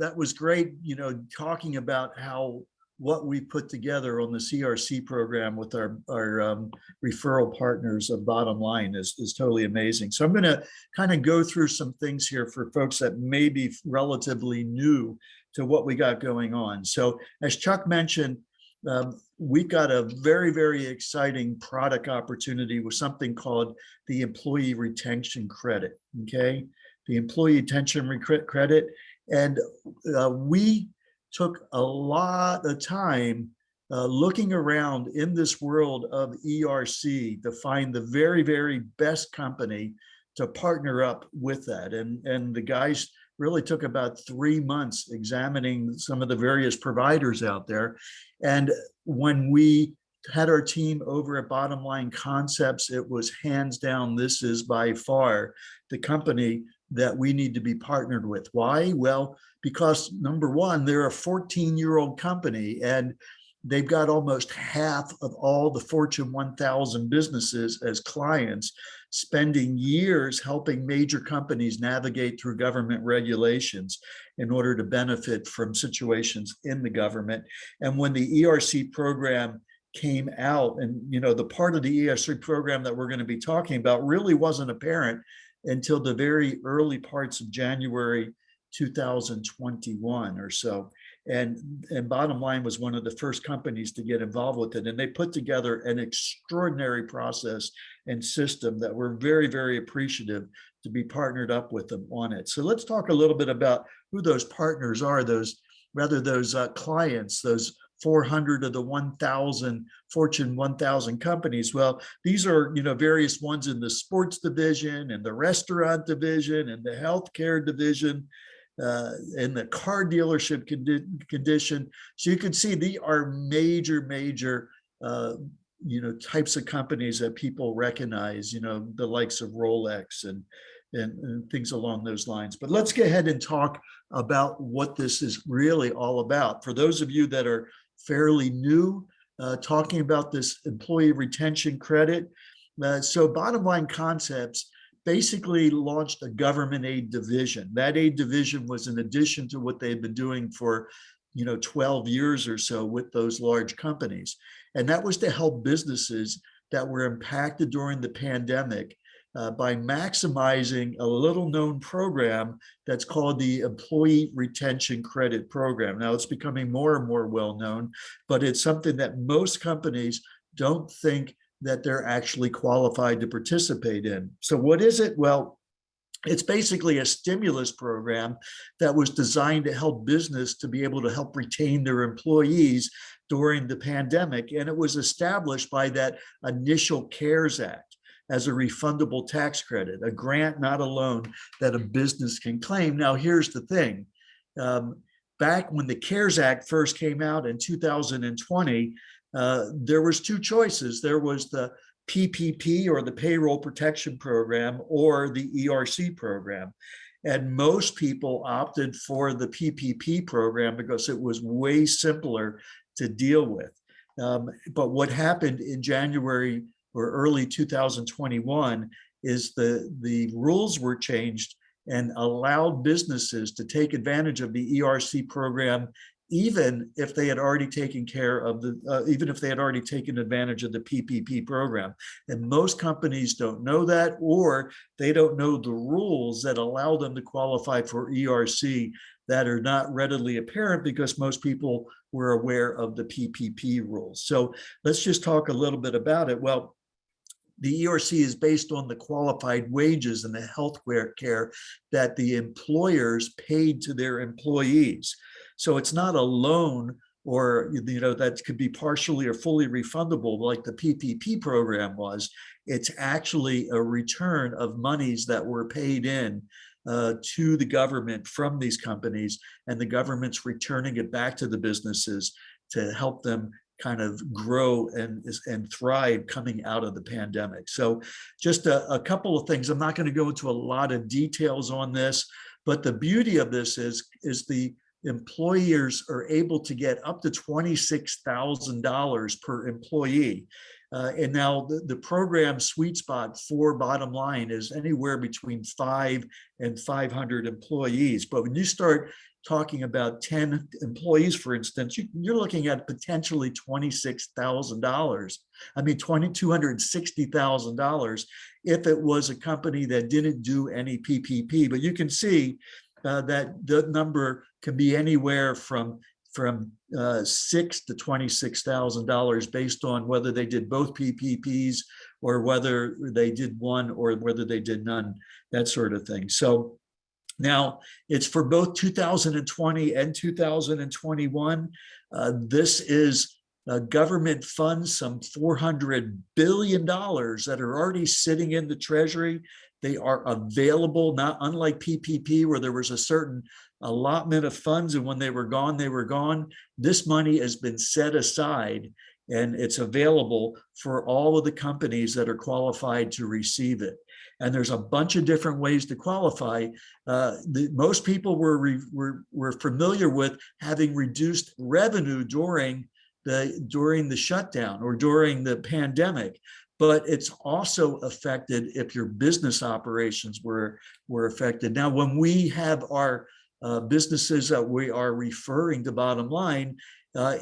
that was great, talking about how what we put together on the CRC program with our referral partners of Bottom Line is totally amazing. So I'm going to kind of go through some things here for folks that may be relatively new to what we got going on. So as Chuck mentioned, we've got a very, very exciting product opportunity with something called the Employee Retention Credit, okay? The Employee Retention Credit. And we took a lot of time looking around in this world of ERC to find the very, very best company to partner up with that. And the guys really took about 3 months examining some of the various providers out there. And when we had our team over at Bottom Line Concepts, it was hands down, this is by far the company that we need to be partnered with. Why? Well, because number one, they're a 14-year-old company and they've got almost half of all the Fortune 1000 businesses as clients, spending years helping major companies navigate through government regulations in order to benefit from situations in the government. And when the ERC program came out, and the part of the ERC program that we're going to be talking about really wasn't apparent until the very early parts of January 2021 or so. And Bottom Line was one of the first companies to get involved with it. And they put together an extraordinary process and system that we're very, very appreciative to be partnered up with them on it. So let's talk a little bit about who those partners are, those clients, those 400 of the 1,000 Fortune 1,000 companies. Well, these are, various ones in the sports division and the restaurant division and the healthcare division, in the car dealership condition. So you can see they are major, types of companies that people recognize, the likes of Rolex and things along those lines. But let's go ahead and talk about what this is really all about. For those of you that are fairly new, talking about this Employee Retention Credit. So Bottom Line Concepts basically launched a government aid division. That aid division was in addition to what they've been doing for 12 years or so with those large companies. And that was to help businesses that were impacted during the pandemic by maximizing a little known program that's called the Employee Retention Credit Program. Now it's becoming more and more well known, but it's something that most companies don't think that they're actually qualified to participate in. So what is it? Well, it's basically a stimulus program that was designed to help business to be able to help retain their employees during the pandemic. And it was established by that initial CARES Act as a refundable tax credit, a grant, not a loan, that a business can claim. Now, here's the thing. Back when the CARES Act first came out in 2020, there was two choices. There was the PPP, or the Payroll Protection Program, or the ERC program. And most people opted for the PPP program because it was way simpler to deal with. But what happened in January or early 2021 is the rules were changed and allowed businesses to take advantage of the ERC program, even if they had already taken care of even if they had already taken advantage of the PPP program. And most companies don't know that, or they don't know the rules that allow them to qualify for ERC that are not readily apparent because most people were aware of the PPP rules. So let's just talk a little bit about it. Well, the ERC is based on the qualified wages and the health care that the employers paid to their employees. So it's not a loan, or that could be partially or fully refundable like the PPP program was. It's actually a return of monies that were paid in to the government from these companies, and the government's returning it back to the businesses to help them kind of grow and thrive coming out of the pandemic. So just a couple of things. I'm not going to go into a lot of details on this, but the beauty of this is the employers are able to get up to $26,000 per employee. And now the program sweet spot for Bottom Line is anywhere between 5 and 500 employees. But when you start talking about 10 employees, for instance, you're looking at potentially $26,000. I mean, $260,000 if it was a company that didn't do any PPP. But you can see that the number can be anywhere from $6,000 to $26,000 based on whether they did both PPPs or whether they did one or whether they did none, that sort of thing. So now it's for both 2020 and 2021. This is government funds, some $400 billion that are already sitting in the Treasury. They are available, not unlike PPP, where there was a certain allotment of funds, and when they were gone, they were gone. This money has been set aside, and it's available for all of the companies that are qualified to receive it. And there's a bunch of different ways to qualify. Most people were familiar with having reduced revenue during the shutdown or during the pandemic. But it's also affected if your business operations were affected. Now, when we have our businesses that we are referring to Bottom Line,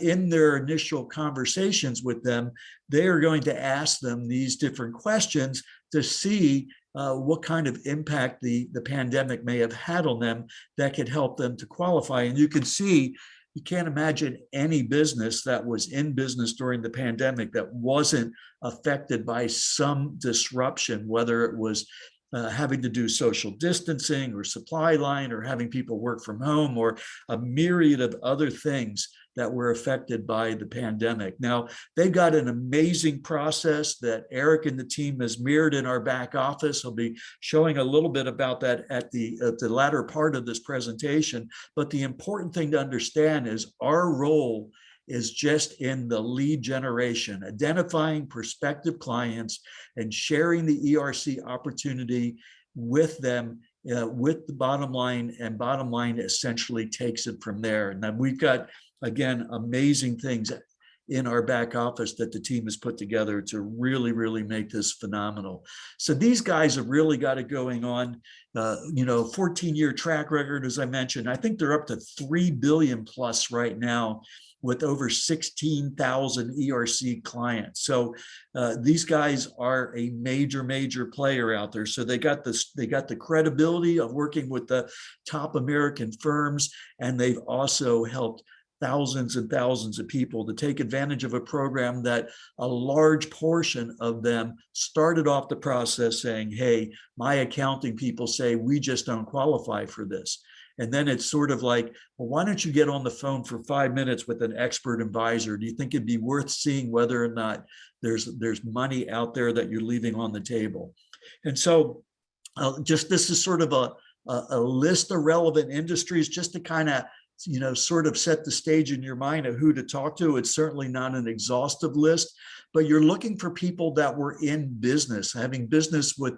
in their initial conversations with them, they are going to ask them these different questions to see what kind of impact the pandemic may have had on them that could help them to qualify. And you can see, you can't imagine any business that was in business during the pandemic that wasn't affected by some disruption, whether it was having to do social distancing or supply line or having people work from home or a myriad of other things that were affected by the pandemic. Now, they've got an amazing process that Eric and the team has mirrored in our back office. I'll be showing a little bit about that at the latter part of this presentation. But the important thing to understand is our role is just in the lead generation, identifying prospective clients and sharing the ERC opportunity with them, with the Bottom Line, and Bottom Line essentially takes it from there. And then we've got, again, amazing things in our back office that the team has put together to really, really make this phenomenal. So these guys have really got it going on. 14-year track record, as I mentioned. I think they're up to 3 billion plus right now, with over 16,000 ERC clients. So these guys are a major player out there. So they got the credibility of working with the top American firms, and they've also helped thousands and thousands of people to take advantage of a program that a large portion of them started off the process saying, hey, my accounting people say we just don't qualify for this. And then it's sort of like, well, why don't you get on the phone for 5 minutes with an expert advisor? Do you think it'd be worth seeing whether or not there's money out there that you're leaving on the table? And so this is sort of a list of relevant industries just to kind of, sort of set the stage in your mind of who to talk to. It's certainly not an exhaustive list, but you're looking for people that were in business, having business with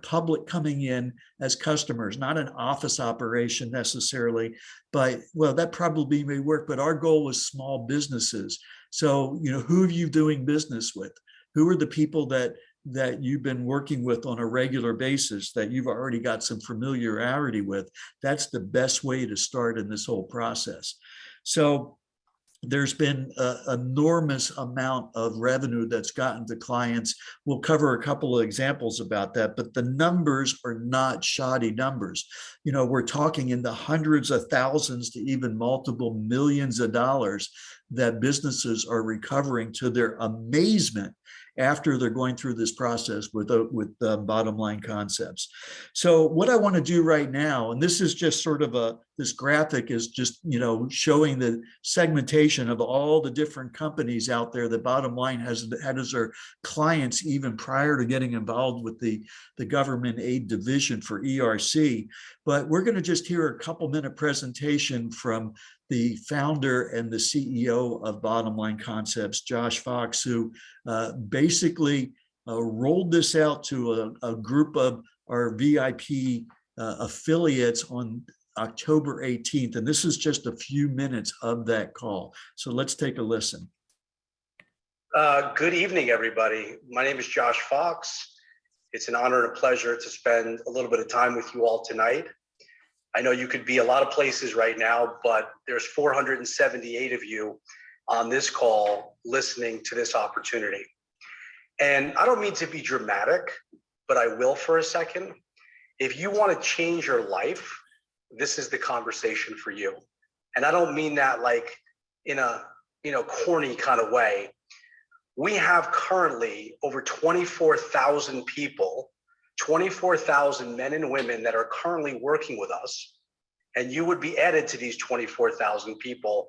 public coming in as customers, not an office operation necessarily, but well, that probably may work, but our goal was small businesses. So, who are you doing business with? Who are the people that you've been working with on a regular basis that you've already got some familiarity with? That's the best way to start in this whole process. So there's been an enormous amount of revenue that's gotten to clients. We'll cover a couple of examples about that, but the numbers are not shoddy numbers. We're talking in the hundreds of thousands to even multiple millions of dollars that businesses are recovering to their amazement after they're going through this process with Bottom Line Concepts. So what I want to do right now, and this is just sort of this graphic is just, showing the segmentation of all the different companies out there that Bottom Line has had as their clients even prior to getting involved with the government aid division for ERC. But we're going to just hear a couple-minute presentation from the founder and the CEO of Bottom Line Concepts, Josh Fox, who basically rolled this out to a group of our VIP affiliates on October 18th. And this is just a few minutes of that call. So let's take a listen. Good evening, everybody. My name is Josh Fox. It's an honor and a pleasure to spend a little bit of time with you all tonight. I know you could be a lot of places right now, but there's 478 of you on this call listening to this opportunity. And I don't mean to be dramatic, but I will for a second. If you want to change your life, this is the conversation for you. And I don't mean that like in a corny kind of way. We have currently over 24,000 people, 24,000 men and women that are currently working with us. And you would be added to these 24,000 people.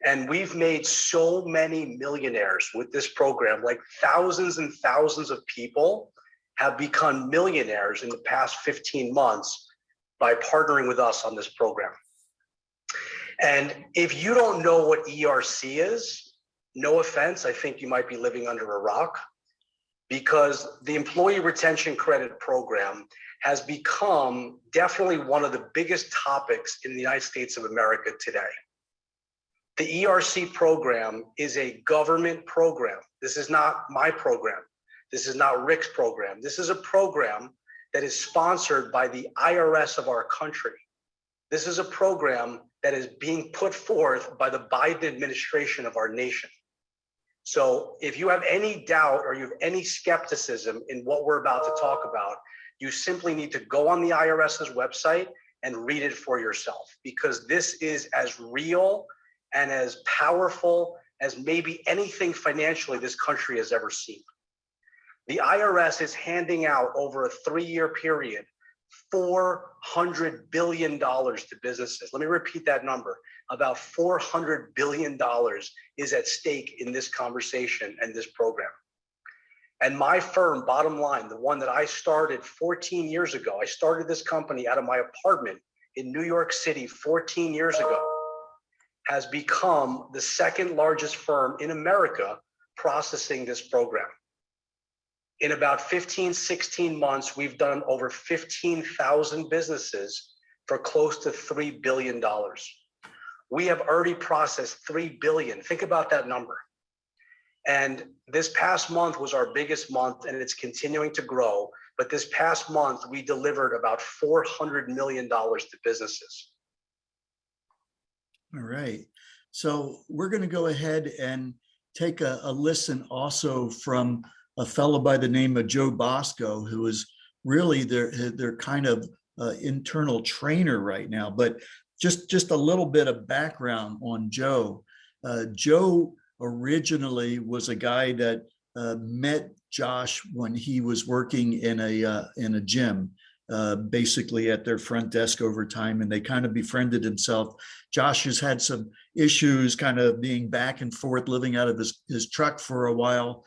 And we've made so many millionaires with this program, like thousands and thousands of people have become millionaires in the past 15 months by partnering with us on this program. And if you don't know what ERC is, no offense, I think you might be living under a rock, because the Employee Retention Credit Program has become definitely one of the biggest topics in the United States of America today. The ERC program is a government program. This is not my program. This is not Rick's program. This is a program that is sponsored by the IRS of our country. This is a program that is being put forth by the Biden administration of our nation. So if you have any doubt or you have any skepticism in what we're about to talk about, you simply need to go on the IRS's website and read it for yourself, because this is as real and as powerful as maybe anything financially this country has ever seen. The IRS is handing out over a 3-year period $400 billion to businesses. Let me repeat that number. About $400 billion is at stake in this conversation and this program. And my firm, Bottom Line, the one that I started 14 years ago, I started this company out of my apartment in New York City 14 years ago, has become the second largest firm in America processing this program. In about 15, 16 months, we've done over 15,000 businesses for close to $3 billion. We have already processed $3 billion. Think about that number. And this past month was our biggest month, and it's continuing to grow. But this past month, we delivered about $400 million to businesses. All right. So we're going to go ahead and take a listen also from a fellow by the name of Joe Bosco, who is really their kind of internal trainer right now. But just a little bit of background on Joe. Joe originally was a guy that met Josh when he was working in a gym, basically at their front desk over time, and they kind of befriended himself. Josh has had some issues kind of being back and forth, living out of his truck for a while.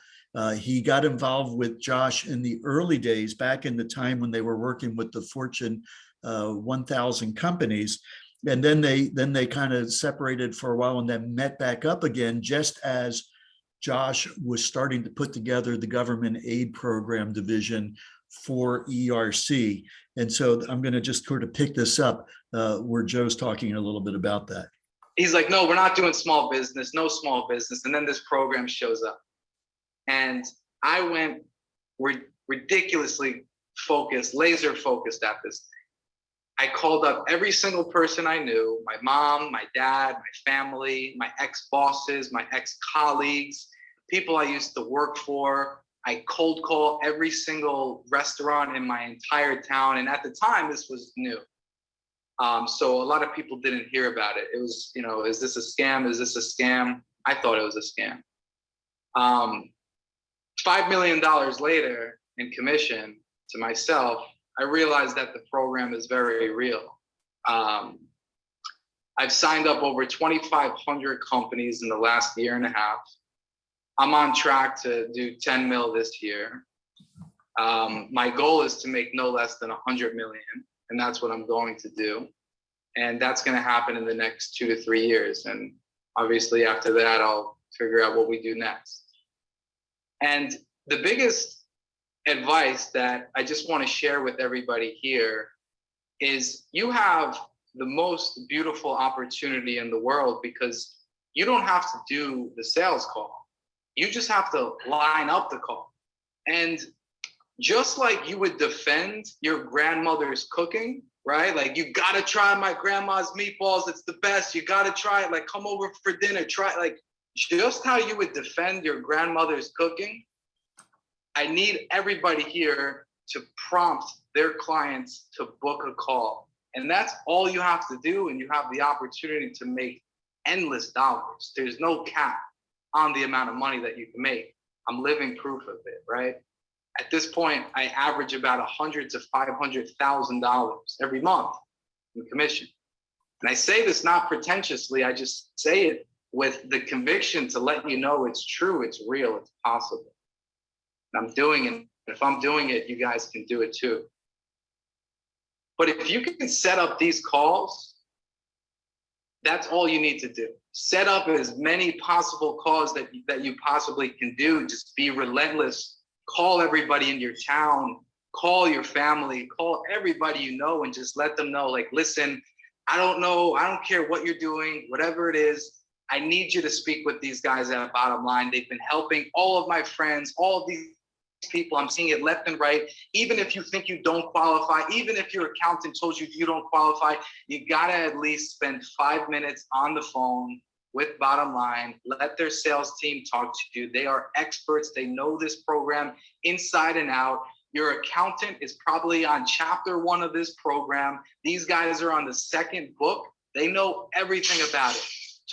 He got involved with Josh in the early days, back in the time when they were working with the Fortune 1000 companies. And then they kind of separated for a while and then met back up again, just as Josh was starting to put together the government aid program division for ERC. And so I'm going to just sort of pick this up where Joe's talking a little bit about that. He's like, no, we're not doing small business, no small business. And then this program shows up. And I went ridiculously focused, laser focused at this thing. I called up every single person I knew, my mom, my dad, my family, my ex-bosses, my ex-colleagues, people I used to work for. I cold call every single restaurant in my entire town. And at the time, this was new. So a lot of people didn't hear about it. It was, is this a scam? Is this a scam? I thought it was a scam. $5 million later in commission to myself, I realized that the program is very real. I've signed up over 2,500 companies in the last year and a half. I'm on track to do 10 mil this year. My goal is to make no less than 100 million, and that's what I'm going to do. And that's going to happen in the next 2 to 3 years. And obviously after that, I'll figure out what we do next. And the biggest advice that I just want to share with everybody here is you have the most beautiful opportunity in the world, because you don't have to do the sales call. You just have to line up the call. And just like you would defend your grandmother's cooking, right? Like, you gotta try my grandma's meatballs. It's the best. You gotta try it. Like, come over for dinner. Try it. Like, just how you would defend your grandmother's cooking. I need everybody here to prompt their clients to book a call. And that's all you have to do. And you have the opportunity to make endless dollars. There's no cap on the amount of money that you can make. I'm living proof of it, right? At this point, I average about $100,000 to $500,000 every month in commission. And I say this not pretentiously, I just say it with the conviction to let you know it's true, it's real, it's possible. And I'm doing it. If I'm doing it, you guys can do it too. But if you can set up these calls, that's all you need to do. Set up as many possible calls that you possibly can do. Just be relentless. Call everybody in your town, call your family, call everybody you know, and just let them know, like, listen, I don't know, I don't care what you're doing, whatever it is, I need you to speak with these guys at Bottom Line. They've been helping all of my friends, all of these people, I'm seeing it left and right. Even if you think you don't qualify, even if your accountant told you you don't qualify, you gotta at least spend 5 minutes on the phone with Bottom Line. Let their sales team talk to you. They are experts. They know this program inside and out. Your accountant is probably on chapter 1 of this program. These guys are on the 2nd book. They know everything about it.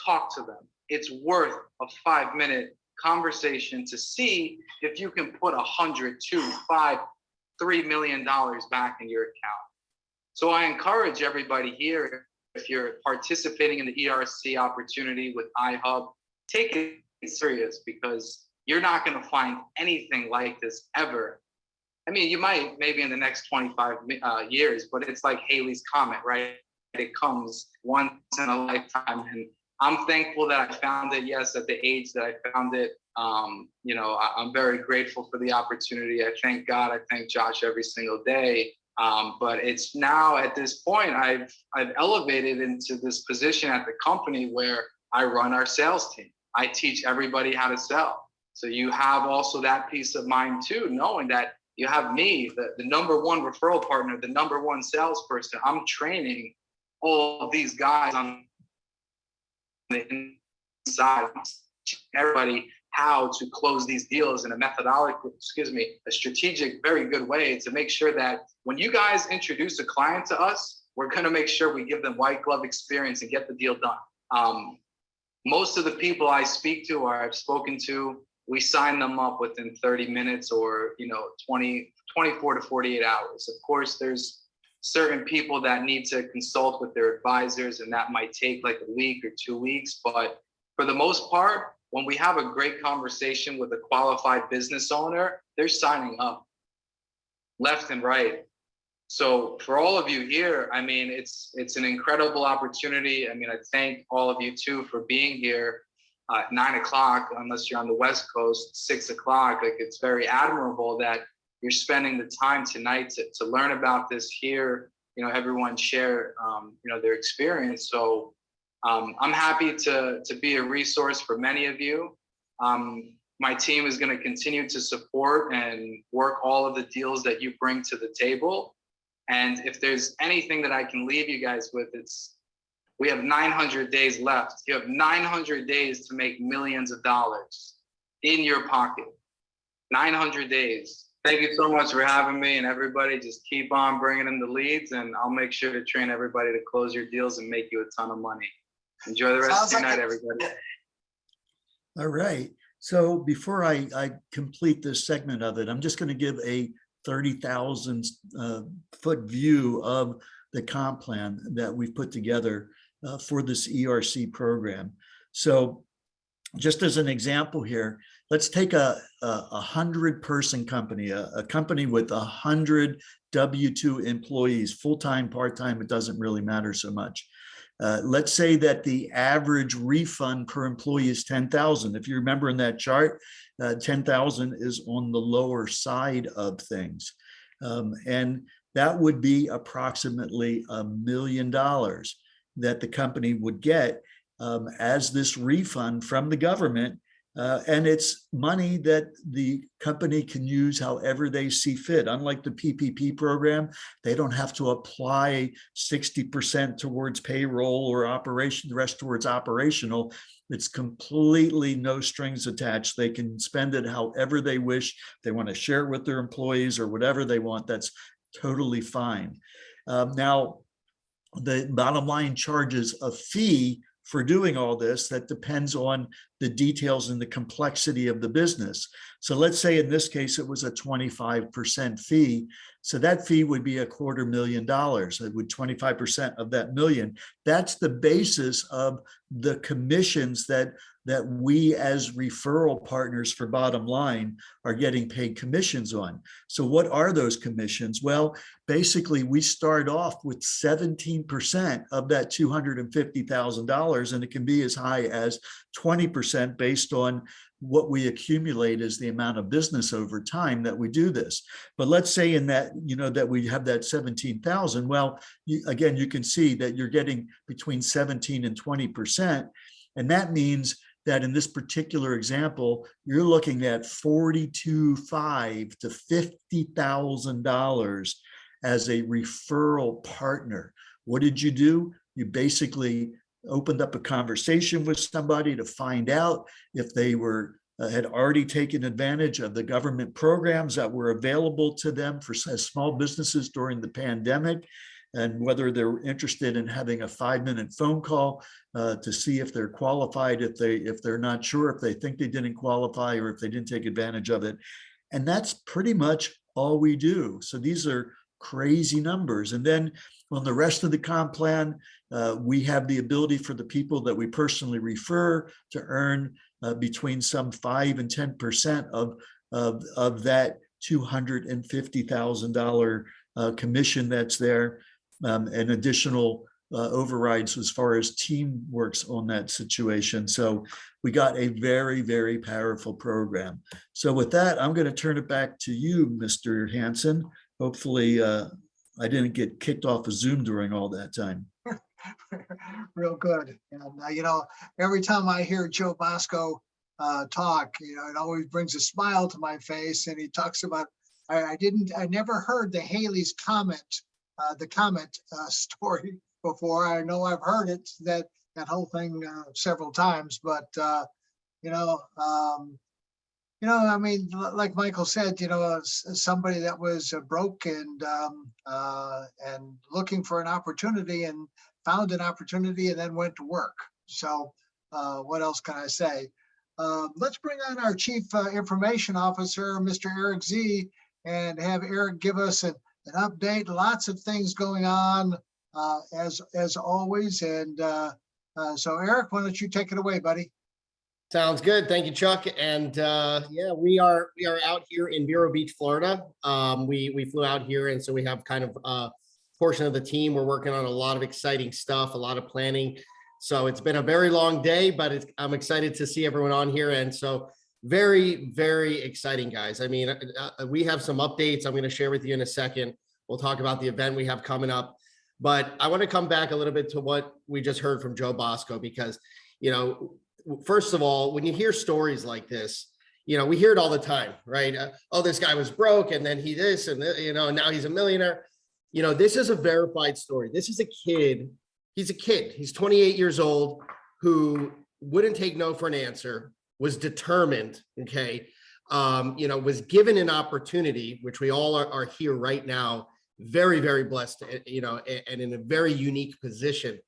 Talk to them. It's worth a 5-minute conversation to see if you can put 100, 2, 5, $3 million back in your account. So I encourage everybody here, if you're participating in the ERC opportunity with iHub, take it serious, because you're not going to find anything like this ever. I mean, you might maybe in the next 25 years, but it's like Halley's Comet, right? It comes once in a lifetime. And I'm thankful that I found it, yes, at the age that I found it. You know, I'm very grateful for the opportunity. I thank God, I thank Josh every single day. But it's now at this point, I've elevated into this position at the company where I run our sales team. I teach everybody how to sell. So you have also that peace of mind too, knowing that you have me, the number 1 referral partner, the number 1 salesperson. I'm training all of these guys on the inside, everybody how to close these deals in a a strategic, very good way to make sure that when you guys introduce a client to us, we're going to make sure we give them white glove experience and get the deal done. Most of the people I speak to or I've spoken to, we sign them up within 30 minutes or, 24 to 48 hours. Of course, there's certain people that need to consult with their advisors, and that might take like a week or 2 weeks. But for the most part, when we have a great conversation with a qualified business owner, they're signing up left and right. So for all of you here, I mean, it's an incredible opportunity. I mean, I thank all of you too for being here at 9 o'clock, unless you're on the West Coast, 6 o'clock. Like, it's very admirable that you're spending the time tonight to learn about this here. Everyone share, their experience. So I'm happy to be a resource for many of you. My team is going to continue to support and work all of the deals that you bring to the table. And if there's anything that I can leave you guys with, we have 900 days left. You have 900 days to make millions of dollars in your pocket. 900 days. Thank you so much for having me, and everybody just keep on bringing in the leads, and I'll make sure to train everybody to close your deals and make you a ton of money. Enjoy the rest of your night, everybody. All right. So before I complete this segment of it, I'm just going to give a 30,000 foot view of the comp plan that we've put together for this ERC program. So just as an example here, let's take a 100-person company, a company with 100 W-2 employees, full-time, part-time, it doesn't really matter so much. Let's say that the average refund per employee is 10,000. If you remember in that chart, 10,000 is on the lower side of things. And that would be approximately $1 million that the company would get as this refund from the government And it's money that the company can use however they see fit. Unlike the PPP program, they don't have to apply 60% towards payroll or operation, the rest towards operational. It's completely no strings attached. They can spend it however they wish. They want to share it with their employees or whatever they want. That's totally fine. Now, the bottom line charges a fee for doing all this that depends on the details and the complexity of the business. So let's say in this case, it was a 25% fee. So that fee would be $250,000. It would 25% of that million. That's the basis of the commissions that we as referral partners for Bottom Line are getting paid commissions on. So what are those commissions? Well, basically we start off with 17% of that $250,000, and it can be as high as 20% based on what we accumulate as the amount of business over time that we do this. But let's say in that, that we have that 17,000. Well, again, you can see that you're getting between 17 and 20%. And that means that in this particular example, you're looking at $42,500 to $50,000 as a referral partner. What did you do? You basically opened up a conversation with somebody to find out if they had already taken advantage of the government programs that were available to them for small businesses during the pandemic, and whether they're interested in having a 5-minute phone call to see if they're qualified, if they're not sure, if they think they didn't qualify, or if they didn't take advantage of it. And that's pretty much all we do. So these are crazy numbers. And then on the rest of the comp plan, we have the ability for the people that we personally refer to earn between some 5 and 10% of that $250,000 commission that's there, and additional overrides as far as team works on that situation. So we got a very, very powerful program. So with that, I'm going to turn it back to you, Mr. Hanson. Hopefully I didn't get kicked off of Zoom during all that time. Real good. And every time I hear Joe Bosco talk, it always brings a smile to my face. And he talks about, I never heard the Haley's comment, the comment story before. I know I've heard it, that whole thing several times, but I mean, like Michael said, somebody that was broke and looking for an opportunity and found an opportunity and then went to work. So what else can I say? Let's bring on our Chief Information Officer, Mr. Eric Z, and have Eric give us an update. Lots of things going on as always. And so Eric, why don't you take it away, buddy? Sounds good. Thank you, Chuck. And yeah, we are out here in Vero Beach, Florida. We flew out here, and so we have kind of a portion of the team. We're working on a lot of exciting stuff, a lot of planning. So it's been a very long day, but I'm excited to see everyone on here. And so very, very exciting, guys. I mean, we have some updates I'm going to share with you in a second. We'll talk about the event we have coming up. But I want to come back a little bit to what we just heard from Joe Bosco, because, first of all, when you hear stories like this, we hear it all the time, right? Oh, this guy was broke and then he this and now he's a millionaire. This is a verified story. This is a kid. He's a kid. He's 28 years old who wouldn't take no for an answer, was determined, okay? Was given an opportunity, which we all are here right now, very, very blessed, and in a very unique position.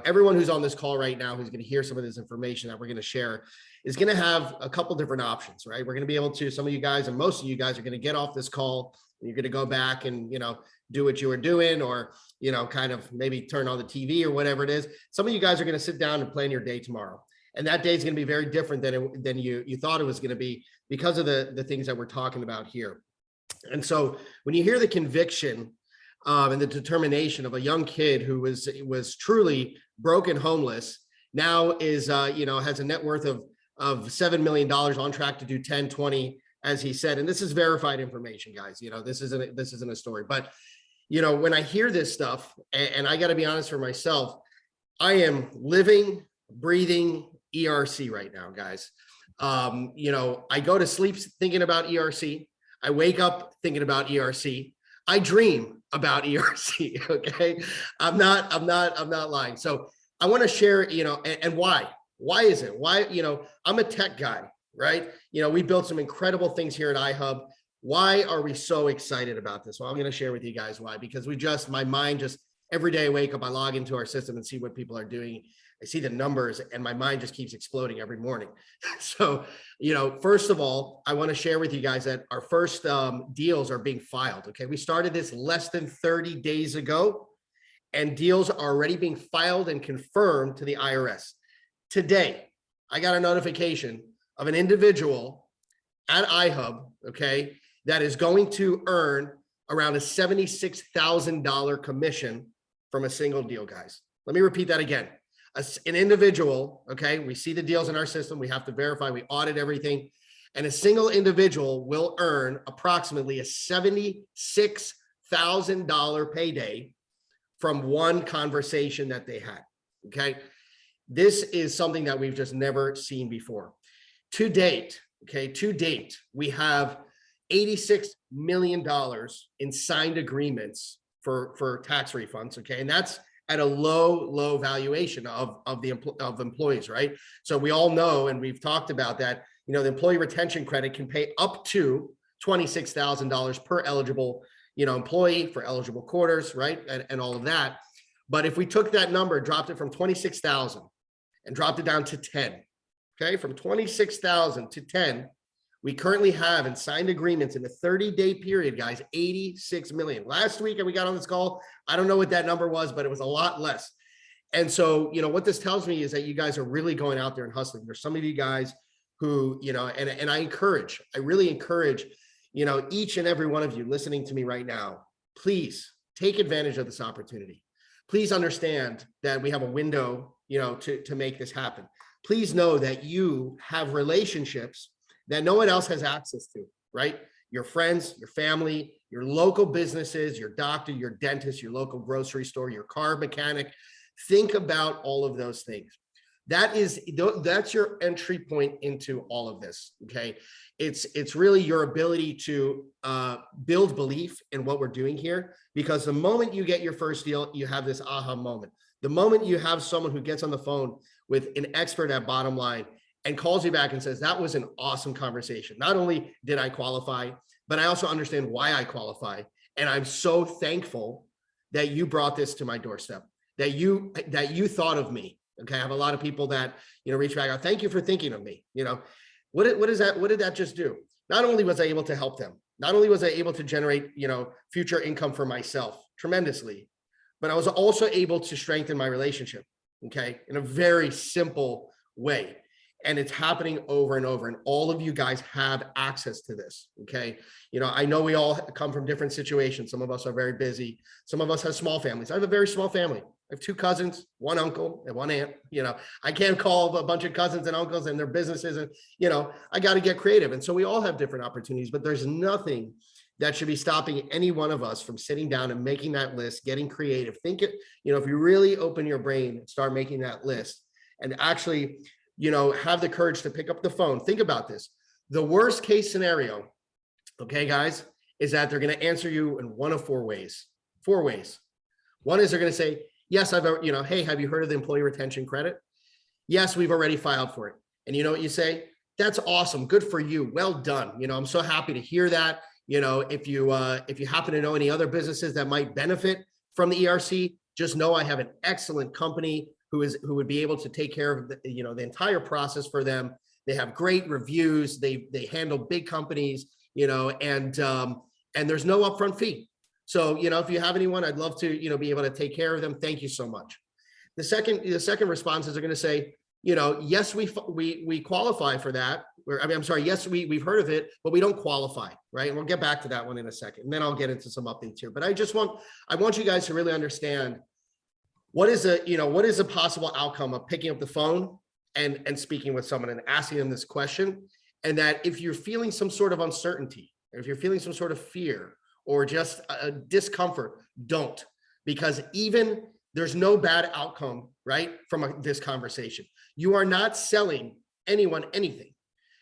Everyone who's on this call right now, who's going to hear some of this information that we're going to share, is going to have a couple different options, right? We're going to be able to, some of you guys and most of you guys are going to get off this call, and you're going to go back and, do what you were doing, or, kind of maybe turn on the TV or whatever it is. Some of you guys are going to sit down and plan your day tomorrow. And that day is going to be very different than you thought it was going to be, because of the things that we're talking about here. And so when you hear the conviction and the determination of a young kid who was truly broken, homeless, now is, has a net worth of $7 million, on track to do 10, 20, as he said. And this is verified information, guys. This isn't a story. But, when I hear this stuff, and I got to be honest for myself, I am living, breathing ERC right now, guys. You know, I go to sleep thinking about ERC. I wake up thinking about ERC. I dream about ERC. Okay. I'm not lying. So I want to share, you know, and why? Why is it? Why, you know, I'm a tech guy, right? You know, we built some incredible things here at iHub. Why are we so excited about this? Well, I'm going to share with you guys why, because my mind just, every day I wake up, I log into our system and see what people are doing. I see the numbers and my mind just keeps exploding every morning. So, you know, first of all, I want to share with you guys that our first deals are being filed. Okay. We started this less than 30 days ago, and deals are already being filed and confirmed to the IRS. Today, I got a notification of an individual at iHub, okay, that is going to earn around a $76,000 commission from a single deal, guys. Let me repeat that again. An individual, okay, we see the deals in our system, we have to verify, we audit everything, and a single individual will earn approximately a $76,000 payday from one conversation that they had, okay? This is something that we've just never seen before. To date, okay, we have $86 million in signed agreements for tax refunds, okay? And that's at a low valuation of employees, right? So we all know, and we've talked about that, you know, the employee retention credit can pay up to $26,000 per eligible, you know, employee for eligible quarters, right? And all of that. But if we took that number, dropped it from 26,000 and dropped it down to 10, okay? From 26,000 to 10, we currently have in signed agreements in a 30-day period, guys, 86 million. Last week, and we got on this call, I don't know what that number was, but it was a lot less. And so, you know, what this tells me is that you guys are really going out there and hustling. There's some of you guys who, you know, and I really encourage, you know, each and every one of you listening to me right now, please take advantage of this opportunity. Please understand that we have a window, you know, to make this happen. Please know that you have relationships that no one else has access to, right? Your friends, your family, your local businesses, your doctor, your dentist, your local grocery store, your car mechanic. Think about all of those things. That's your entry point into all of this, okay? It's really your ability to build belief in what we're doing here, because the moment you get your first deal, you have this aha moment. The moment you have someone who gets on the phone with an expert at Bottom Line and calls you back and says, that was an awesome conversation. Not only did I qualify, but I also understand why I qualify. And I'm so thankful that you brought this to my doorstep, that you thought of me. Okay. I have a lot of people that, you know, reach back out. Thank you for thinking of me. You know, what did that just do? Not only was I able to help them, not only was I able to generate, you know, future income for myself tremendously, but I was also able to strengthen my relationship. Okay. In a very simple way. And it's happening over and over. And all of you guys have access to this. Okay. You know, I know we all come from different situations. Some of us are very busy. Some of us have small families. I have a very small family. I have 2 cousins, 1 uncle and 1 aunt. You know, I can't call a bunch of cousins and uncles and their businesses. And, you know, I got to get creative. And so we all have different opportunities, but there's nothing that should be stopping any one of us from sitting down and making that list, getting creative. Think it, you know, if you really open your brain and start making that list and actually, you know, have the courage to pick up the phone. Think about this. The worst case scenario, okay, guys, is that they're going to answer you in one of 4 ways. 4 ways. One is they're going to say, yes, you know, hey, have you heard of the employee retention credit? Yes, we've already filed for it. And you know what you say? That's awesome. Good for you. Well done. You know, I'm so happy to hear that. You know, if you happen to know any other businesses that might benefit from the ERC, just know I have an excellent company who would be able to take care of the, you know, the entire process for them. They have great reviews. They handle big companies, you know, and there's no upfront fee. So, you know, if you have anyone, I'd love to, you know, be able to take care of them. Thank you so much. The second responses are going to say, you know, yes, we qualify for that. Yes, we've heard of it, but we don't qualify, right? And we'll get back to that one in a second. And then I'll get into some updates here. But I want you guys to really understand what is a possible outcome of picking up the phone and speaking with someone and asking them this question. And that if you're feeling some sort of uncertainty, or if you're feeling some sort of fear or just a discomfort, don't, because even there's no bad outcome, right, from this conversation. You are not selling anyone anything.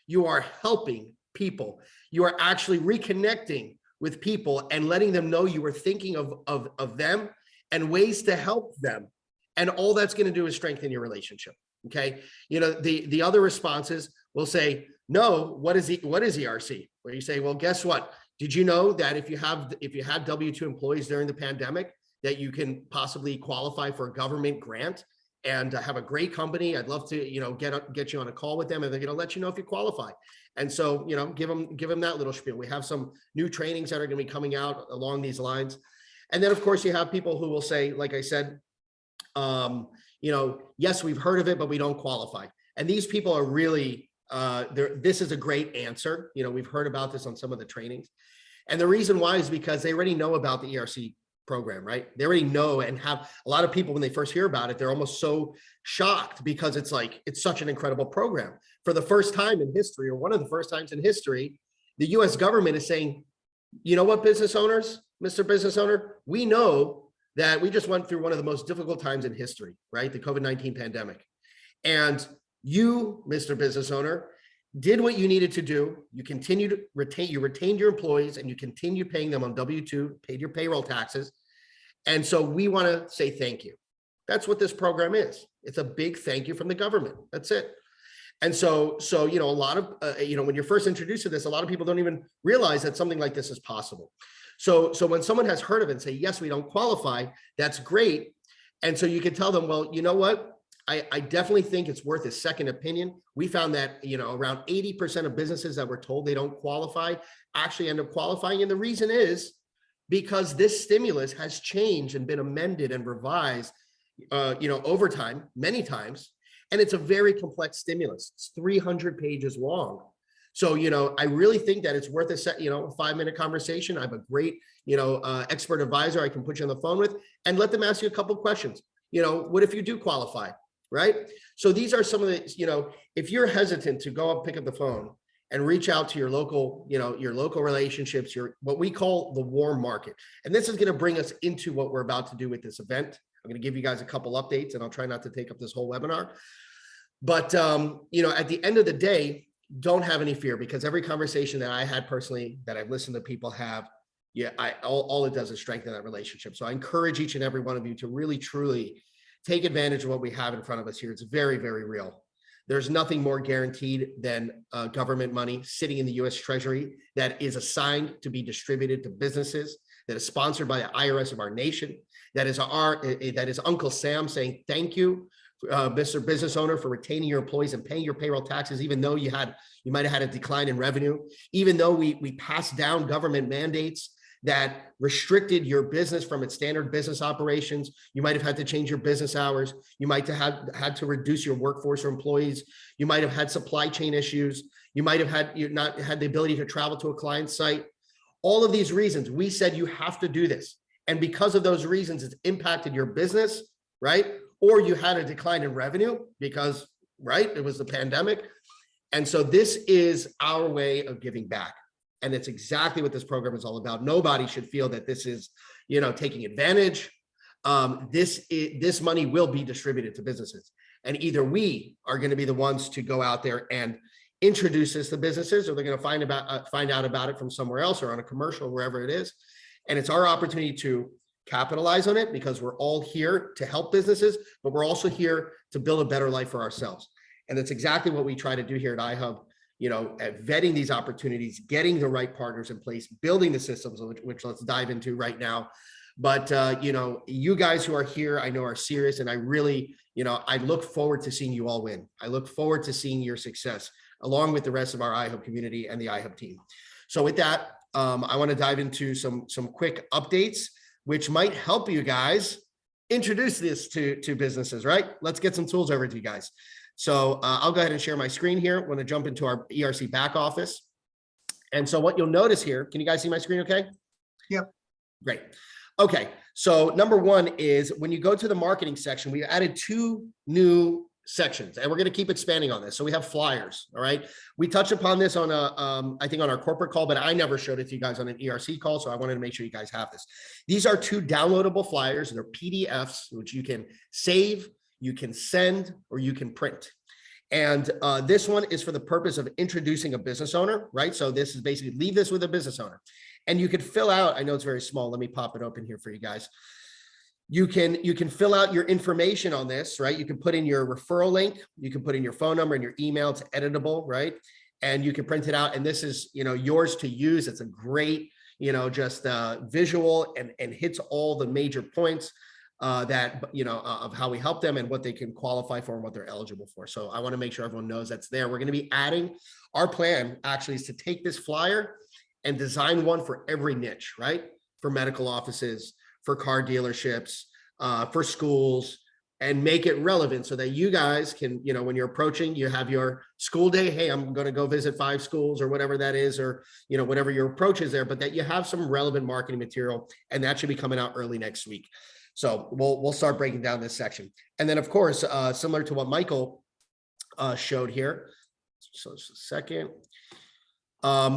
You are helping people. You are actually reconnecting with people and letting them know you were thinking of them and ways to help them. And all that's going to do is strengthen your relationship. Okay. You know, the other responses will say, no, what is ERC? Where you say, well, guess what? Did you know that if you had W-2 employees during the pandemic, that you can possibly qualify for a government grant and have a great company? I'd love to, you know, get you on a call with them, and they're going to let you know if you qualify. And so, you know, give them that little spiel. We have some new trainings that are going to be coming out along these lines. And then, of course, you have people who will say, like I said, you know, yes, we've heard of it, but we don't qualify. And these people are really, this is a great answer. You know, we've heard about this on some of the trainings. And the reason why is because they already know about the ERC program, right? They already know, and have a lot of people, when they first hear about it, they're almost so shocked because it's like, it's such an incredible program. For the first time in history, or one of the first times in history, the US government is saying, you know what, business owners, Mr. Business Owner, we know that we just went through one of the most difficult times in history, right? The COVID-19 pandemic. And you, Mr. Business Owner, did what you needed to do. You continued to retained your employees, and you continued paying them on W-2, paid your payroll taxes. And so we want to say thank you. That's what this program is. It's a big thank you from the government. That's it. And so, you know, a lot of, you know, when you're first introduced to this, a lot of people don't even realize that something like this is possible. So when someone has heard of it and say, yes, we don't qualify, that's great. And so you can tell them, well, you know what? I definitely think it's worth a second opinion. We found that, you know, around 80% of businesses that were told they don't qualify actually end up qualifying. And the reason is because this stimulus has changed and been amended and revised, you know, over time, many times. And it's a very complex stimulus. It's 300 pages long. So, you know, I really think that it's worth a 5-minute conversation. I have a great, you know, expert advisor I can put you on the phone with, and let them ask you a couple of questions. You know, what if you do qualify, right? So these are some of the, you know, if you're hesitant to go up, pick up the phone and reach out to your local, you know, your local relationships, your, what we call the warm market. And this is going to bring us into what we're about to do with this event. I'm going to give you guys a couple updates, and I'll try not to take up this whole webinar. But, you know, at the end of the day, don't have any fear, because every conversation that I had personally, that I've listened to people have, yeah, all it does is strengthen that relationship. So I encourage each and every one of you to really, truly take advantage of what we have in front of us here. It's very, very real. There's nothing more guaranteed than government money sitting in the US Treasury that is assigned to be distributed to businesses, that is sponsored by the IRS of our nation, that is Uncle Sam saying, thank you, Mr. Business Owner, for retaining your employees and paying your payroll taxes, even though you might have had a decline in revenue, even though we passed down government mandates that restricted your business from its standard business operations. You might have had to change your business hours. You might have had to reduce your workforce or employees. You might have had supply chain issues. You might have not had the ability to travel to a client site. All of these reasons, we said you have to do this. And because of those reasons, it's impacted your business, right? Or you had a decline in revenue because, right, it was the pandemic. And so this is our way of giving back. And it's exactly what this program is all about. Nobody should feel that this is, you know, taking advantage. This money will be distributed to businesses. And either we are going to be the ones to go out there and introduce this to businesses, or they're going to find out about it from somewhere else or on a commercial, wherever it is. And it's our opportunity to capitalize on it, because we're all here to help businesses, but we're also here to build a better life for ourselves. And that's exactly what we try to do here at iHub, you know, at vetting these opportunities, getting the right partners in place, building the systems, which let's dive into right now. But, you know, you guys who are here, I know are serious, and I really, you know, I look forward to seeing you all win. I look forward to seeing your success along with the rest of our iHub community and the iHub team. So with that, I want to dive into some quick updates, which might help you guys introduce this to businesses, right? Let's get some tools over to you guys. So I'll go ahead and share my screen here. I'm going to jump into our ERC back office. And so what you'll notice here, can you guys see my screen okay? Yep. Great. Okay. So number one is when you go to the marketing section, we added 2 new sections, and we're going to keep expanding on this. So we have flyers. All right. We touched upon this on I think on our corporate call, but I never showed it to you guys on an ERC call. So I wanted to make sure you guys have this. These are 2 downloadable flyers. They're PDFs, which you can save, you can send, or you can print. And this one is for the purpose of introducing a business owner, right? So this is basically leave this with a business owner. And you could fill out, I know it's very small. Let me pop it open here for you guys. You can fill out your information on this, right? You can put in your referral link, you can put in your phone number and your email. It's editable, right? And you can print it out. And this is, yours to use. It's a great, just visual and hits all the major points that, of how we help them and what they can qualify for and what they're eligible for. So I want to make sure everyone knows that's there. We're going to be adding, our plan actually is to take this flyer and design one for every niche, right? For medical offices, for car dealerships, for schools, and make it relevant so that you guys can, when you're approaching, you have your school day, hey, I'm going to go visit 5 schools or whatever that is, or, whatever your approach is there, but that you have some relevant marketing material, and that should be coming out early next week. So we'll start breaking down this section. And then of course, similar to what Michael showed here. So just a second.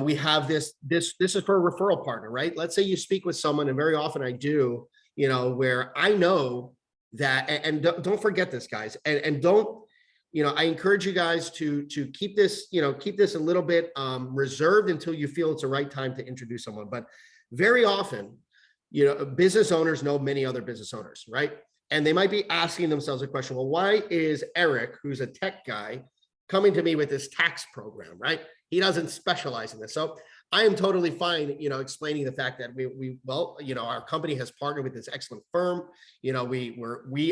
We have this is for a referral partner, right? Let's say you speak with someone, and very often I do, where I know that, and don't forget this, guys, and don't, I encourage you guys to keep this, keep this a little bit reserved until you feel it's the right time to introduce someone. But very often, business owners know many other business owners, right? And they might be asking themselves a question, well, why is Eric, who's a tech guy, coming to me with this tax program, right? He doesn't specialize in this. So I am totally fine, explaining the fact that our company has partnered with this excellent firm. We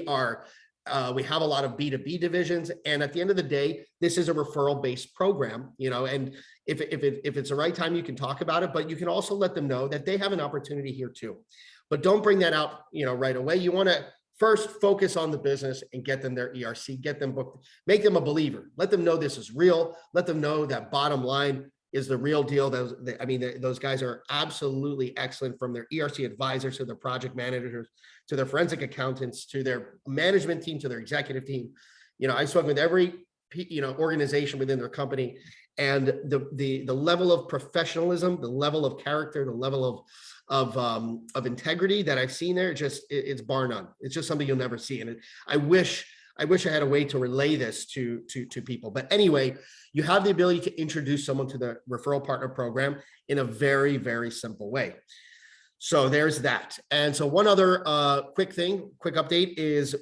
have a lot of B2B divisions. And at the end of the day, this is a referral-based program, and if it's the right time, you can talk about it, but you can also let them know that they have an opportunity here too. But don't bring that out, right away. You want to first focus on the business and get them their ERC, get them booked, make them a believer. Let them know this is real. Let them know that Bottom Line is the real deal. Those guys are absolutely excellent, from their ERC advisors to their project managers, to their forensic accountants, to their management team, to their executive team. I spoke with every, organization within their company, and the level of professionalism, the level of character, the level of integrity that I've seen there, it's bar none. It's just something you'll never see. And I wish I had a way to relay this to people. But anyway, you have the ability to introduce someone to the referral partner program in a very, very simple way. So there's that. And so one other quick update is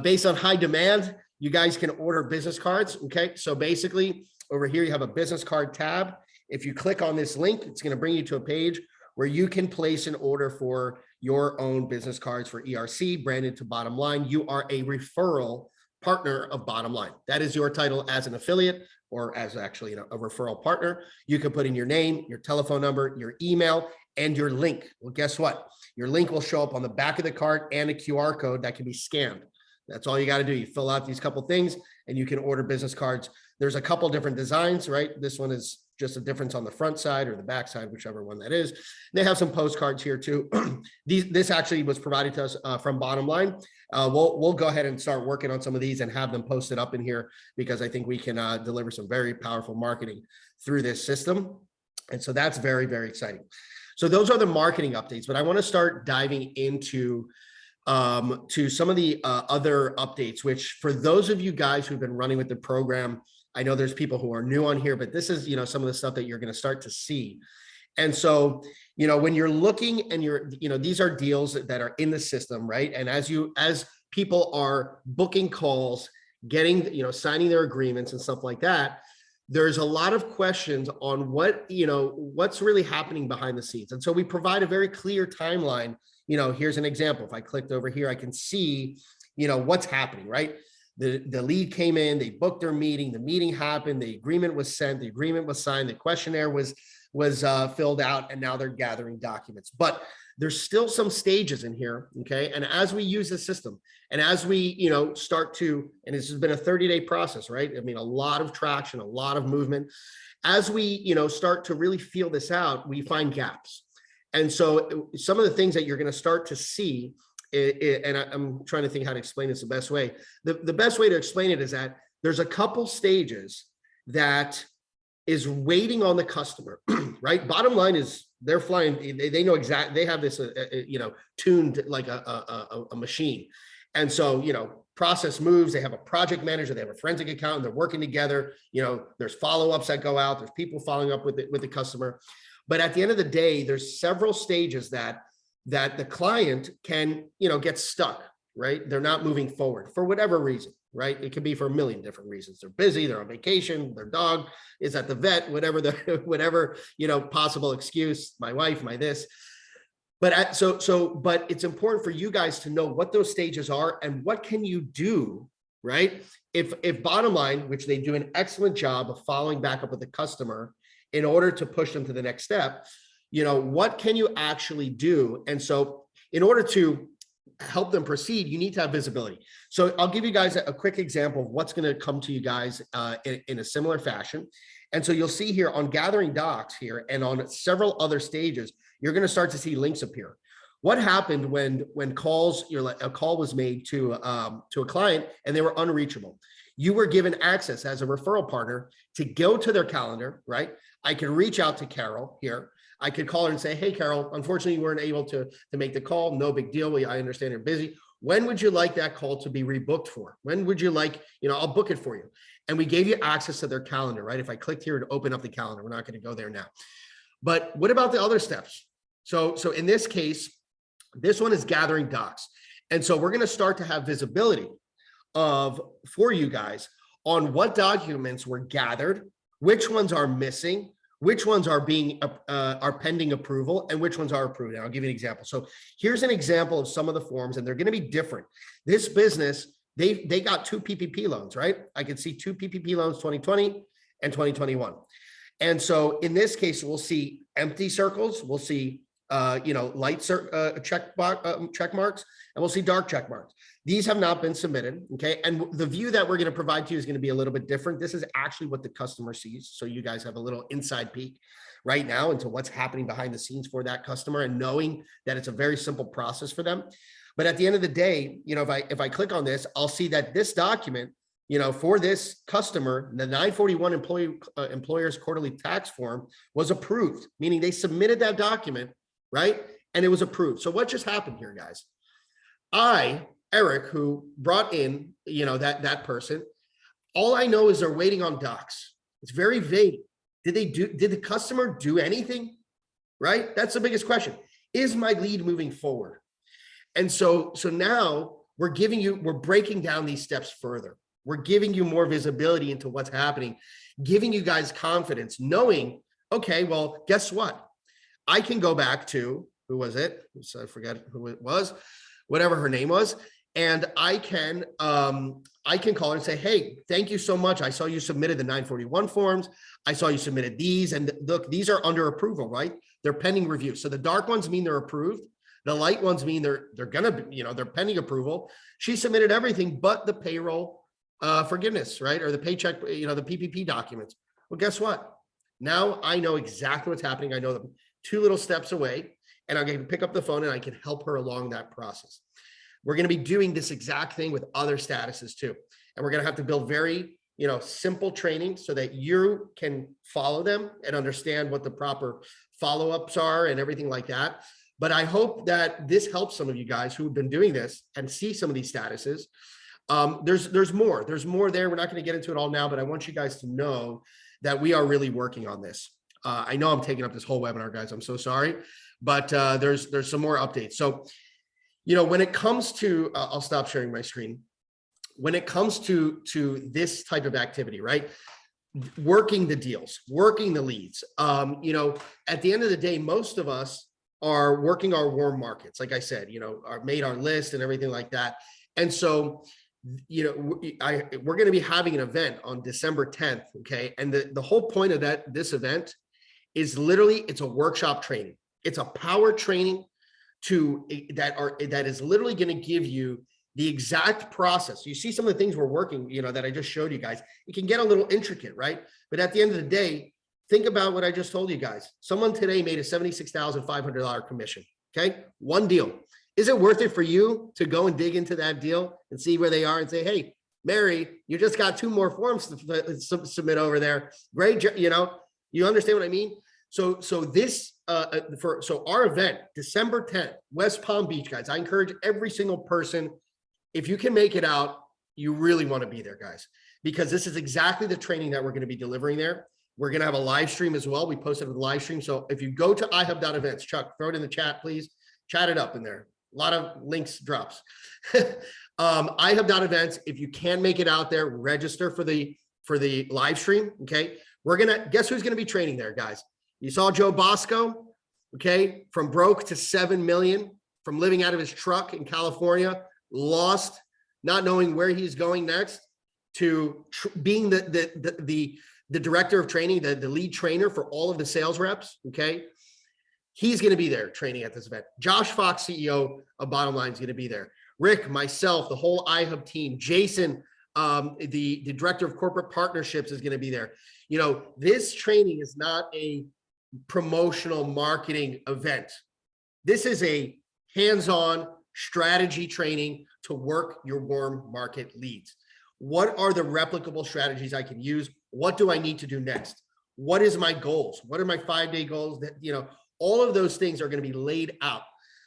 based on high demand, you guys can order business cards. Okay. So basically over here, you have a business card tab. If you click on this link, it's going to bring you to a page where you can place an order for your own business cards for ERC branded to Bottom Line. You are a referral partner of Bottom Line. That is your title as an affiliate, or as actually a referral partner. You can put in your name, your telephone number, your email, and your link. Well, guess what? Your link will show up on the back of the card and a QR code that can be scanned. That's all you got to do. You fill out these couple things and you can order business cards. There's a couple different designs, right? This one is just a difference on the front side or the back side, whichever one that is. They have some postcards here too. This actually was provided to us from Bottom Line. We'll go ahead and start working on some of these and have them posted up in here, because I think we can deliver some very powerful marketing through this system. And so that's very, very exciting. So those are the marketing updates, but I want to start diving into to some of the other updates, which for those of you guys who've been running with the program, I know there's people who are new on here, but this is, some of the stuff that you're going to start to see. And so, when you're looking and these are deals that are in the system, right? And as people are booking calls, getting, signing their agreements and stuff like that, there's a lot of questions on what's really happening behind the scenes. And so we provide a very clear timeline. Here's an example. If I clicked over here, I can see, what's happening, right? The lead came in, they booked their meeting, the meeting happened, the agreement was sent, the agreement was signed, the questionnaire was filled out, and now they're gathering documents. But there's still some stages in here, okay? And as we use the system, and as we, start to, and this has been a 30-day process, right? I mean, a lot of traction, a lot of movement. As we, start to really feel this out, we find gaps. And so some of the things that you're going to start to see, and I'm trying to think how to explain this the best way. The best way to explain it is that there's a couple stages that is waiting on the customer, right? Bottom Line is they're flying. They know exactly. They have this, tuned like a machine. And so, process moves, they have a project manager, they have a forensic accountant, they're working together. You know, there's follow-ups that go out, there's people following up with the customer. But at the end of the day, there's several stages that the client can, you know, get stuck, right? They're not moving forward for whatever reason, right? It could be for a million different reasons. They're busy, they're on vacation, their dog is at the vet, whatever whatever, you know, possible excuse, my wife, my this. But but it's important for you guys to know what those stages are and what can you do, right? If bottom line, which they do an excellent job of following back up with the customer in order to push them to the next step, you know, what can you actually do? And so in order to help them proceed, you need to have visibility. So I'll give you guys a quick example of what's going to come to you guys in a similar fashion. And so you'll see here on gathering docs here and on several other stages, you're going to start to see links appear. What happened when calls, a call was made to a client and they were unreachable? You were given access as a referral partner to go to their calendar, right? I can reach out to Carol here. I could call her and say, hey, Carol, unfortunately, you weren't able to make the call. No big deal. I understand you're busy. When would you like that call to be rebooked for? When would you like, you know, I'll book it for you. And we gave you access to their calendar, right? If I clicked here to open up the calendar, we're not going to go there now. But what about the other steps? So in this case, this one is gathering docs. And so we're going to start to have visibility for you guys on what documents were gathered, which ones are missing, which ones are pending approval, and which ones are approved. And I'll give you an example. So here's an example of some of the forms, and they're going to be different. This business, they got 2 PPP loans, right? I can see 2 PPP loans, 2020 and 2021. And so in this case, we'll see empty circles. We'll see light check marks, and we'll see dark check marks. These have not been submitted, okay? And the view that we're going to provide to you is going to be a little bit different. This is actually what the customer sees. So you guys have a little inside peek right now into what's happening behind the scenes for that customer and knowing that it's a very simple process for them. But at the end of the day, you know, if I click on this, I'll see that this document, you know, for this customer, the 941 employer's quarterly tax form was approved, meaning they submitted that document, right? And it was approved. So what just happened here, guys? Eric, who brought in, you know, that person, all I know is they're waiting on docs. It's very vague. Did the customer do anything? Right? That's the biggest question. Is my lead moving forward? And so now we're breaking down these steps further. We're giving you more visibility into what's happening, giving you guys confidence, knowing, okay, well, guess what? I can go back to, who was it? So I forget who it was, whatever her name was. And I can call her and say, hey, thank you so much. I saw you submitted the 941 forms. I saw you submitted these, and look, these are under approval, right? They're pending review. So the dark ones mean they're approved. The light ones mean they're gonna be, you know, they're pending approval. She submitted everything but the payroll forgiveness, right? Or the paycheck, you know, the PPP documents. Well, guess what? Now I know exactly what's happening. I know them 2 little steps away, and I'm going to pick up the phone and I can help her along that process. We're going to be doing this exact thing with other statuses too. And we're going to have to build very, you know, simple training so that you can follow them and understand what the proper follow-ups are and everything like that. But I hope that this helps some of you guys who have been doing this and see some of these statuses. There's more there. We're not going to get into it all now, but I want you guys to know that we are really working on this. I know I'm taking up this whole webinar, guys. I'm so sorry, but there's some more updates. So, you know, when it comes to, I'll stop sharing my screen. When it comes to this type of activity, right? Working the deals, working the leads. You know, at the end of the day, most of us are working our warm markets. Like I said, you know, made our list and everything like that. And so, you know, we're going to be having an event on December 10th. Okay. And the whole point of this event is literally, it's a workshop training. It's a power training that is literally going to give you the exact process. You see some of the things we're working, you know, that I just showed you guys. It can get a little intricate, right? But at the end of the day, think about what I just told you guys. Someone today made a $76,500 commission. Okay. One deal. Is it worth it for you to go and dig into that deal and see where they are and say, hey, Mary, you just got 2 more forms to submit over there. Great. You know, you understand what I mean? So our event, December 10th, West Palm Beach, guys, I encourage every single person, if you can make it out, you really want to be there, guys, because this is exactly the training that we're going to be delivering there. We're going to have a live stream as well. We posted a live stream. So if you go to ihub.events, Chuck, throw it in the chat, please. Chat it up in there. A lot of links drops. ihub.events. If you can make it out there, register for the live stream. Okay. We're going to guess who's going to be training there, guys. You saw Joe Bosco. Okay. From broke to 7 million, from living out of his truck in California, lost, not knowing where he's going next, to being the director of training, the lead trainer for all of the sales reps. Okay. He's going to be there training at this event. Josh Fox, CEO of Bottom Line, is going to be there. Rick, myself, the whole iHub team, Jason, the director of corporate partnerships, is going to be there. You know, this training is not a promotional marketing event. This is a hands-on strategy training to work your warm market leads. What are the replicable strategies I can use? What do I need to do next? What is my goals? What are my 5-day goals? That, you know, all of those things are going to be laid out.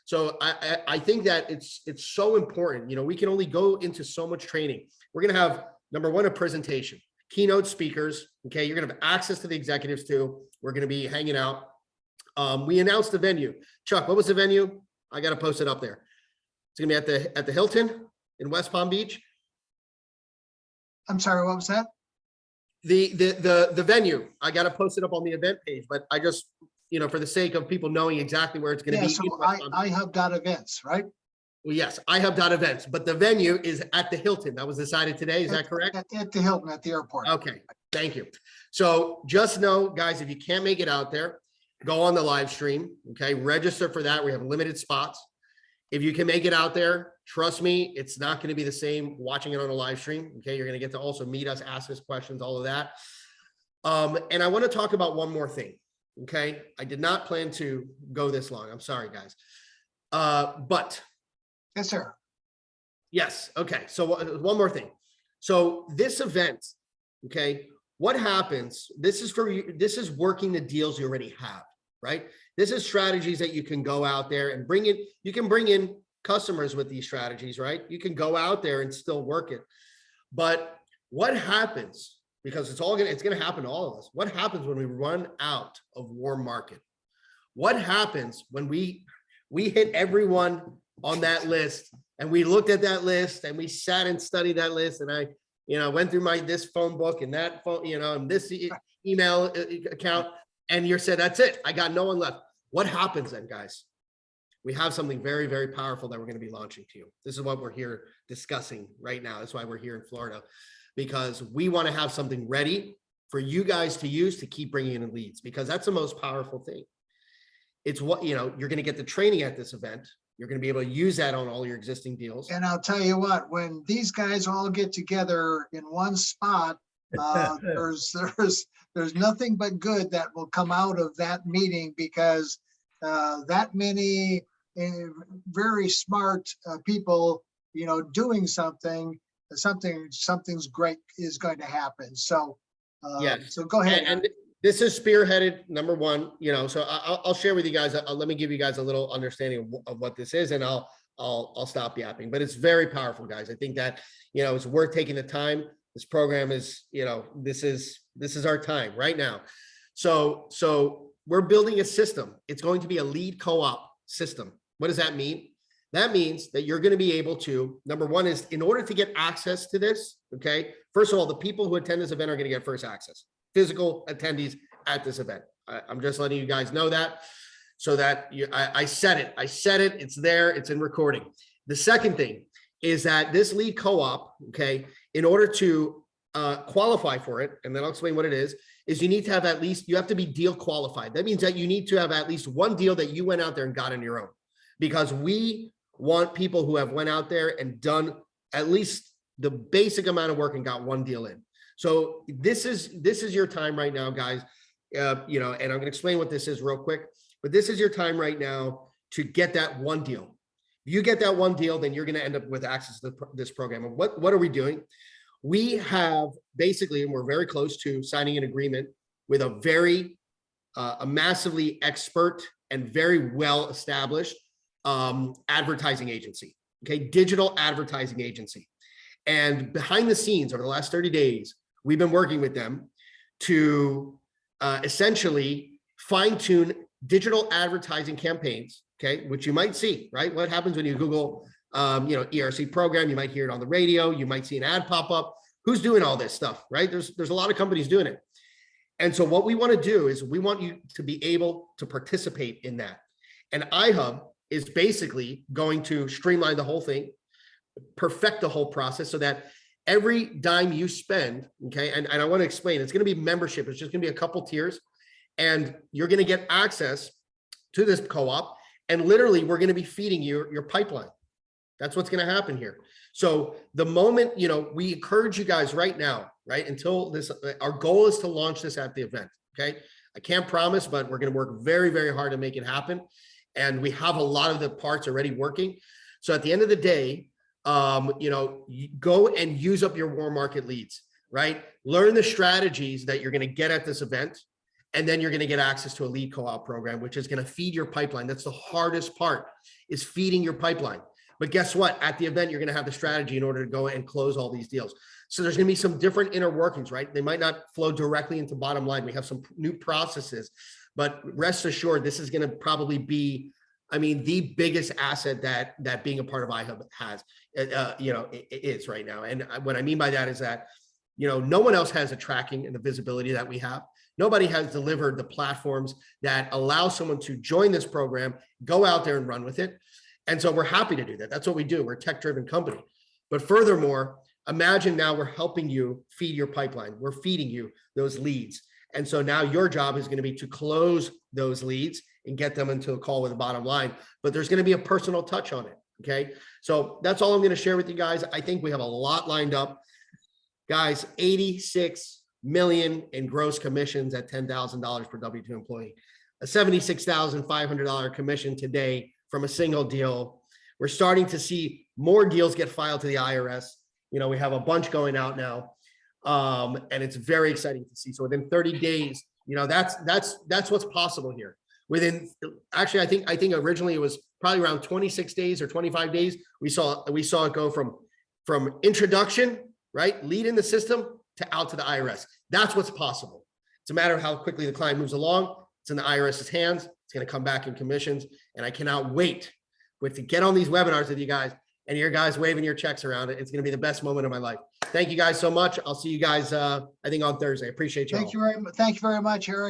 So I think that it's so important. You know, we can only go into so much training. We're going to have, number one, a presentation, keynote speakers. Okay. You're going to have access to the executives too. We're going to be hanging out. We announced the venue. Chuck, what was the venue? I got to post it up there. It's going to be at the Hilton in West Palm Beach. I'm sorry, what was that? The venue, I got to post it up on the event page, but I just, you know, for the sake of people knowing exactly where it's going to Yeah, be. so ihub.events, right? Well, yes, ihub.events, but the venue is at the Hilton. That was decided today. Is that correct? At the Hilton, at the airport. Okay, thank you. So just know, guys, if you can't make it out there, go on the live stream. Okay, register for that. We have limited spots. If you can make it out there, trust me, it's not going to be the same watching it on a live stream. Okay, you're going to get to also meet us, ask us questions, all of that. And I want to talk about one more thing. Okay, I did not plan to go this long. I'm sorry, guys. But Yes, sir. yes, okay. So one more thing. So this event, okay, what happens? This is for you. This is working the deals you already have, right? This is strategies that you can go out there and bring in. You can bring in customers with these strategies, right? You can go out there and still work it. But what happens? Because it's going to happen to all of us. What happens when we run out of warm market? What happens when we hit everyone on that list, and we looked at that list and we sat and studied that list, and I, you know, went through this phone book and that phone, you know, and this email account, and you said, that's it, I got no one left. What happens then, guys? We have something very, very powerful that we're going to be launching to you. This is what we're here discussing right now. That's why we're here in Florida, because we want to have something ready for you guys to use to keep bringing in leads, because that's the most powerful thing. It's what, you know, you're going to get the training at this event. You're going to be able to use that on all your existing deals. And I'll tell you what, when these guys all get together in one spot, there's nothing but good that will come out of that meeting, because that many very smart people, you know, doing something's great is going to happen. So yeah. So go ahead. And this is spearheaded, number one, you know, so I'll share with you guys, let me give you guys a little understanding of what this is, and I'll stop yapping, but it's very powerful, guys. I think that, you know, it's worth taking the time. This program is, you know, this is our time right now. So we're building a system. It's going to be a lead co-op system. What does that mean? That means that you're going to be able to, number one is, in order to get access to this, okay, first of all, the people who attend this event are going to get first access. Physical attendees at this event. I'm just letting you guys know that, so that I said it, it's there, it's in recording. The second thing is that this lead co-op, okay, in order to qualify for it, and then I'll explain what it is you need to have you have to be deal qualified. That means that you need to have at least one deal that you went out there and got on your own, because we want people who have went out there and done at least the basic amount of work and got one deal in. So this is your time right now, guys. You know, and I'm going to explain what this is real quick, but this is your time right now to get that one deal. If you get that one deal, then you're going to end up with access to this program. And what are we doing? We have basically, and we're very close to signing an agreement with a massively expert and very well-established advertising agency, okay, digital advertising agency. And behind the scenes over the last 30 days, we've been working with them to essentially fine tune digital advertising campaigns, okay, which you might see, right? What happens when you Google, ERC program, you might hear it on the radio, you might see an ad pop up. Who's doing all this stuff, right? There's a lot of companies doing it. And so what we want to do is we want you to be able to participate in that. And iHub is basically going to streamline the whole thing, perfect the whole process so that every dime you spend, okay, and I want to explain, it's going to be membership. It's just going to be a couple tiers, and you're going to get access to this co-op, and literally we're going to be feeding you your pipeline. That's what's going to happen here. So the moment, we encourage you guys right now, right, until this, our goal is to launch this at the event, okay? I can't promise, but we're going to work very, very hard to make it happen. And we have a lot of the parts already working. So at the end of the day, you go and use up your warm market leads, right? Learn the strategies that you're going to get at this event. And then you're going to get access to a lead co-op program, which is going to feed your pipeline. That's the hardest part, is feeding your pipeline. But guess what? At the event, you're going to have the strategy in order to go and close all these deals. So there's going to be some different inner workings, right? They might not flow directly into bottom line. We have some new processes, but rest assured, this is going to probably be, the biggest asset that being a part of iHub has, it is right now. And what I mean by that is that, no one else has the tracking and the visibility that we have. Nobody has delivered the platforms that allow someone to join this program, go out there and run with it. And so we're happy to do that. That's what we do. We're a tech-driven company. But furthermore, imagine now we're helping you feed your pipeline. We're feeding you those leads. And so now your job is going to be to close those leads and get them into a call with a bottom line. But there's going to be a personal touch on it. Okay. So that's all I'm going to share with you guys. I think we have a lot lined up. Guys, 86 million in gross commissions at $10,000 per W-2 employee, a $76,500 commission today from a single deal. We're starting to see more deals get filed to the IRS. We have a bunch going out now, and it's very exciting to see. So within 30 days, that's what's possible here. Within, actually, I think originally it was probably around 26 days or 25 days. We saw it go from introduction, right, lead in the system to out to the IRS. That's what's possible. It's a matter of how quickly the client moves along. It's in the IRS's hands. It's going to come back in commissions. And I cannot wait to get on these webinars with you guys and your guys waving your checks around it. It's going to be the best moment of my life. Thank you guys so much. I'll see you guys, I think on Thursday. Appreciate you all. Thank you very much, Eric.